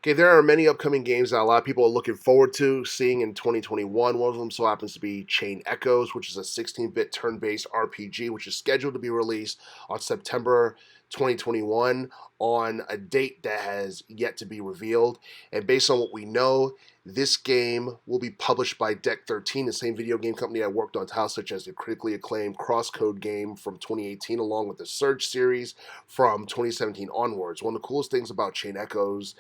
Okay, there are many upcoming games that a lot of people are looking forward to seeing in 2021. One of them so happens to be Chain Echoes, which is a 16-bit turn-based RPG, which is scheduled to be released on September 2021 on a date that has yet to be revealed. And based on what we know, this game will be published by Deck 13, the same video game company that worked on titles such as the critically acclaimed Crosscode game from 2018, along with the Surge series from 2017 onwards. One of the coolest things about Chain Echoes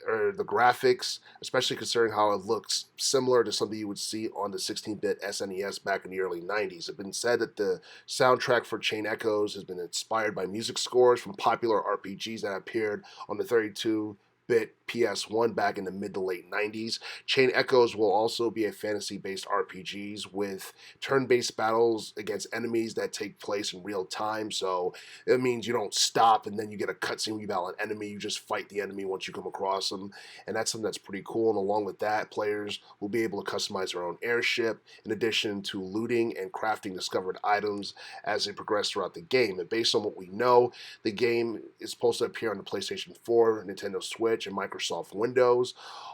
or the graphics, especially considering how it looks similar to something you would see on the 16-bit SNES back in the early 90s. It's been said that the soundtrack for Chain Echoes has been inspired by music scores from popular RPGs that appeared on the 32-bit PS1 back in the mid to late 90s. Chain Echoes will also be a fantasy-based RPGs with turn-based battles against enemies that take place in real time. So it means you don't stop and then you get a cutscene where you battle an enemy. You just fight the enemy once you come across them, and that's something that's pretty cool. And along with that, players will be able to customize their own airship in addition to looting and crafting discovered items as they progress throughout the game. And based on what we know, the game is supposed to appear on the PlayStation 4, Nintendo Switch, and Microsoft Windows.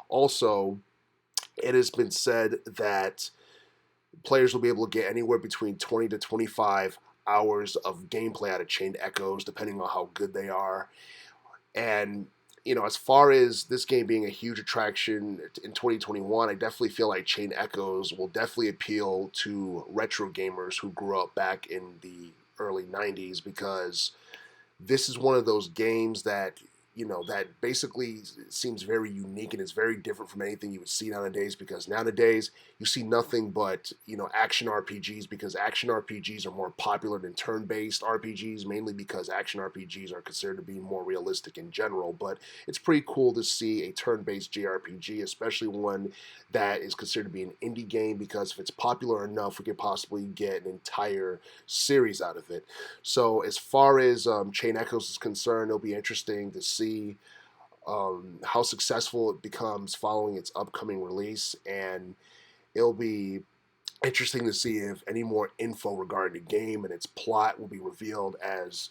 Also, it has been said that players will be able to get anywhere between 20 to 25 hours of gameplay out of Chained Echoes, depending on how good they are. And as far as this game being a huge attraction in 2021, I definitely feel like Chain Echoes will definitely appeal to retro gamers who grew up back in the early 90s, because this is one of those games that that basically seems very unique and is very different from anything you would see nowadays, because nowadays you see nothing but action RPGs, because action RPGs are more popular than turn-based RPGs, mainly because action RPGs are considered to be more realistic in general. But it's pretty cool to see a turn-based JRPG, especially one that is considered to be an indie game, because if it's popular enough we could possibly get an entire series out of it. So as far as Chain Echoes is concerned, it'll be interesting to see how successful it becomes following its upcoming release, and it'll be interesting to see if any more info regarding the game and its plot will be revealed as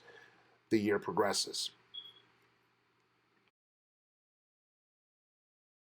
the year progresses.